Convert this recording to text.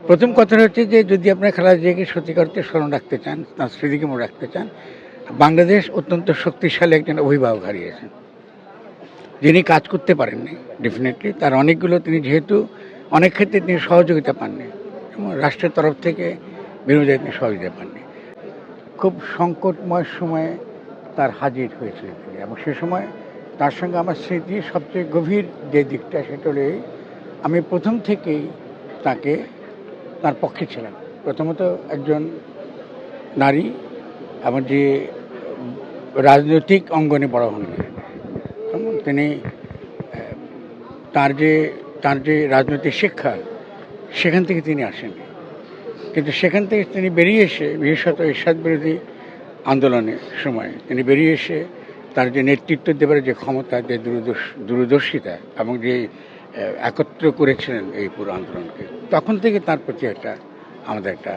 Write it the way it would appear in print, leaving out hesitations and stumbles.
প্রথম কথাটা হচ্ছে যে যদি আপনার খালেদা জিয়াকে সত্যিকার অর্থে স্মরণ রাখতে চান, তার স্মৃতিকে মনে রাখতে চান, বাংলাদেশ অত্যন্ত শক্তিশালী একজন অভিভাবক হারিয়েছেন, যিনি কাজ করতে পারেননি। ডেফিনেটলি তার অনেকগুলো তিনি যেহেতু অনেক ক্ষেত্রে তিনি সহযোগিতা পাননি এবং রাষ্ট্রের তরফ থেকে বিভিন্ন জায়গায় তিনি সহযোগিতা পাননি। খুব সংকটময় সময়ে তার হাজির হয়েছিলেন তিনি, এবং সে সময় তার সঙ্গে আমার স্মৃতি সবচেয়ে গভীর যে দিকটা সেটা হলো এই, আমি প্রথম থেকেই তাকে তার পক্ষে ছিলাম। প্রথমত একজন নারী এবং যে রাজনৈতিক অঙ্গনে বড় হন, তিনি তার যে তার যে রাজনৈতিক শিক্ষা সেখান থেকে তিনি আসেন, কিন্তু সেখান থেকে তিনি বেরিয়ে এসে বিশেষত এরশাদ বিরোধী আন্দোলনের সময় তিনি বেরিয়ে এসে তার যে নেতৃত্ব দেবার যে ক্ষমতা, যে দূরদর্শিতা এবং যে একত্র করেছিলেন এই পুরো আন্দোলনকে, তখন থেকে তার প্রতি আমাদের একটা